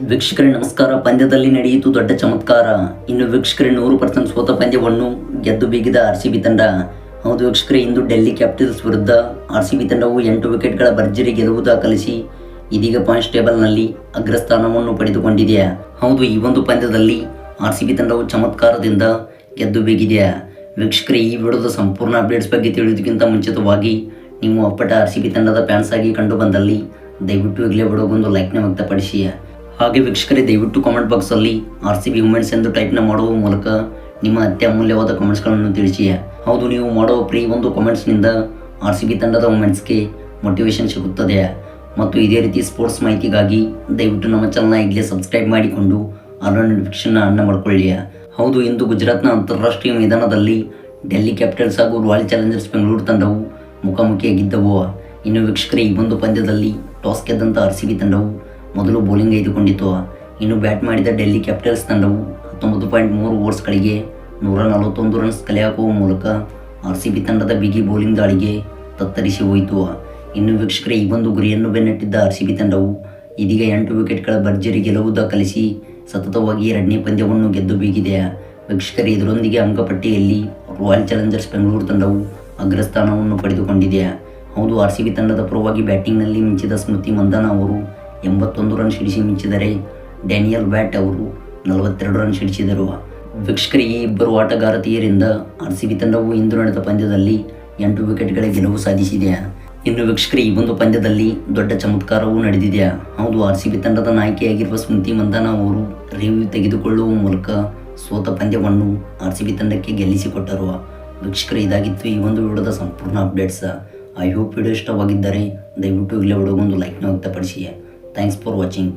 ವೀಕ್ಷಕರೇ ನಮಸ್ಕಾರ. ಪಂದ್ಯದಲ್ಲಿ ನಡೆಯಿತು ದೊಡ್ಡ ಚಮತ್ಕಾರ. ಇನ್ನು ವೀಕ್ಷಕರೇ 100% ಸೋತ ಪಂದ್ಯವನ್ನು ಗೆದ್ದು ಬೀಗಿದ RCB ತಂಡ. ಹೌದು ವೀಕ್ಷಕರೇ, ಇಂದು ಡೆಲ್ಲಿ ಕ್ಯಾಪಿಟಲ್ಸ್ ವಿರುದ್ಧ RCB ತಂಡವು 8 ವಿಕೆಟ್ಗಳ ಭರ್ಜರಿ ಗೆಲುವು ದಾಖಲಿಸಿ ಇದೀಗ ಪಾಯಿಂಟ್ಸ್ ಟೇಬಲ್ನಲ್ಲಿ ಅಗ್ರಸ್ಥಾನವನ್ನು ಪಡೆದುಕೊಂಡಿದೆ. ಹೌದು, ಈ ಒಂದು ಪಂದ್ಯದಲ್ಲಿ RCB ತಂಡವು ಚಮತ್ಕಾರದಿಂದ ಗೆದ್ದು ಬೀಗಿದೆ. ವೀಕ್ಷಕರೇ, ಈ ವಿಡಿಯೋದ ಸಂಪೂರ್ಣ ಅಪ್ಡೇಟ್ಸ್ ಬಗ್ಗೆ ತಿಳಿಯೋದಕ್ಕಿಂತ ಮುಂಚಿತವಾಗಿ ನೀವು ಅಪ್ಪಟ RCB ತಂಡದ ಫ್ಯಾನ್ಸ್ ಆಗಿ ಕಂಡು ಬಂದಲ್ಲಿ ದಯವಿಟ್ಟು ಈಗಲೇ ವಿಡಿಯೋಗೊಂದು ಲೈಕ್ನ ವ್ಯಕ್ತಪಡಿಸಿ. ಹಾಗೆ ವೀಕ್ಷಕರೇ, ದಯವಿಟ್ಟು ಕಾಮೆಂಟ್ ಬಾಕ್ಸಲ್ಲಿ RCB ವುಮೆನ್ಸ್ ಎಂದು ಟೈಪ್ನ ಮಾಡುವ ಮೂಲಕ ನಿಮ್ಮ ಅತ್ಯಮೂಲ್ಯವಾದ ಕಮೆಂಟ್ಸ್ಗಳನ್ನು ತಿಳಿಸಿ. ಹೌದು, ನೀವು ಮಾಡುವ ಒಂದು ಕಮೆಂಟ್ಸ್ನಿಂದ RCB ತಂಡದ ವುಮೆನ್ಸ್ಗೆ ಮೋಟಿವೇಶನ್ ಸಿಗುತ್ತದೆ. ಮತ್ತು ಇದೇ ರೀತಿ ಸ್ಪೋರ್ಟ್ಸ್ ಮಾಹಿತಿಗಾಗಿ ದಯವಿಟ್ಟು ನಮ್ಮ ಚಾನಲ್ನ ಈಗಲೇ ಸಬ್ಸ್ಕ್ರೈಬ್ ಮಾಡಿಕೊಂಡು ಆಲ್ ನೋಟಿಫಿಕೇಶನ್ ಆನ್ ಮಾಡಿಕೊಳ್ಳಿ. ಹೌದು, ಇಂದು ಗುಜರಾತ್ನ ಅಂತಾರಾಷ್ಟ್ರೀಯ ಮೈದಾನದಲ್ಲಿ ಡೆಲ್ಲಿ ಕ್ಯಾಪಿಟಲ್ಸ್ ಹಾಗೂ ರಾಯಲ್ ಚಾಲೆಂಜರ್ಸ್ ಬೆಂಗಳೂರು ತಂಡವು ಮುಖಾಮುಖಿಯಾಗಿದ್ದವು. ಇನ್ನು ವೀಕ್ಷಕರೇ, ಈ ಒಂದು ಪಂದ್ಯದಲ್ಲಿ ಟಾಸ್ ಗೆದ್ದಂಥ RCB ತಂಡವು ಮೊದಲು ಬೌಲಿಂಗ್ ಆಯ್ದುಕೊಂಡಿತು. ಇನ್ನು ಬ್ಯಾಟ್ ಮಾಡಿದ ಡೆಲ್ಲಿ ಕ್ಯಾಪಿಟಲ್ಸ್ ತಂಡವು 19.3 ಓವರ್ಸ್ಗಳಿಗೆ 141 ರನ್ಸ್ ಕಲೆ ಹಾಕುವ ಮೂಲಕ RCB ತಂಡದ ಬಿಗಿ ಬೌಲಿಂಗ್ ದಾಳಿಗೆ ತತ್ತರಿಸಿ ಹೋಯಿತು. ಇನ್ನು ವೀಕ್ಷಕರೇ, ಈ ಒಂದು ಗುರಿಯನ್ನು ಬೆನ್ನಟ್ಟಿದ್ದ RCB ತಂಡವು ಇದೀಗ 8 ವಿಕೆಟ್ಗಳ ಭರ್ಜರಿ ಗೆಲುವು ದಾಖಲಿಸಿ ಸತತವಾಗಿ 2ನೇ ಪಂದ್ಯವನ್ನು ಗೆದ್ದು ಬೀಗಿದೆ. ವೀಕ್ಷಕರೇ, ಇದರೊಂದಿಗೆ ಅಂಕಪಟ್ಟಿಯಲ್ಲಿ ರಾಯಲ್ ಚಾಲೆಂಜರ್ಸ್ ಬೆಂಗಳೂರು ತಂಡವು ಅಗ್ರಸ್ಥಾನವನ್ನು ಪಡೆದುಕೊಂಡಿದೆ. ಹೌದು, RCB ತಂಡದ ಪರವಾಗಿ ಬ್ಯಾಟಿಂಗ್ನಲ್ಲಿ ಮಿಂಚಿದ ಸ್ಮೃತಿ ಮಂದನ ಅವರು 81 ರನ್ ಸಿಡಿಸಿ ಮಿಂಚಿದರೆ ಡ್ಯಾನಿಯಲ್ ವ್ಯಾಟ್ ಅವರು 42 ರನ್ ಸಿಡಿಸಿದರು. ವೀಕ್ಷಕರೇ, ಈ ಇಬ್ಬರು ಆಟಗಾರತಿಯರಿಂದ RCB ತಂಡವು ಇಂದು ನಡೆದ ಪಂದ್ಯದಲ್ಲಿ 8 ವಿಕೆಟ್ಗಳ ಗೆಲುವು ಸಾಧಿಸಿದೆ. ಇನ್ನು ವೀಕ್ಷಕರೇ, ಈ ಒಂದು ಪಂದ್ಯದಲ್ಲಿ ದೊಡ್ಡ ಚಮತ್ಕಾರವೂ ನಡೆದಿದೆ. ಹೌದು, RCB ತಂಡದ ನಾಯಕಿಯಾಗಿರುವ ಸ್ಮೃತಿ ಮಂದನ ಅವರು ರಿವ್ಯೂ ತೆಗೆದುಕೊಳ್ಳುವ ಮೂಲಕ ಸೋತ ಪಂದ್ಯವನ್ನು RCB ತಂಡಕ್ಕೆ ಗೆಲ್ಲಿಸಿಕೊಟ್ಟರು. ವೀಕ್ಷಕರೇ, ಇದಾಗಿತ್ತು ಈ ಒಂದು ವಿಡಿಯೋದ ಸಂಪೂರ್ಣ ಅಪ್ಡೇಟ್ಸ್. ಐ ಹೋಪ್ ವಿಡಿಯೋ ಇಷ್ಟವಾಗಿದ್ದರೆ ದಯವಿಟ್ಟು ಇಲ್ಲೇ ವಿಡಿಯೋಗೊಂದು ಲೈಕ್ನ ವ್ಯಕ್ತಪಡಿಸಿ. Thanks for watching.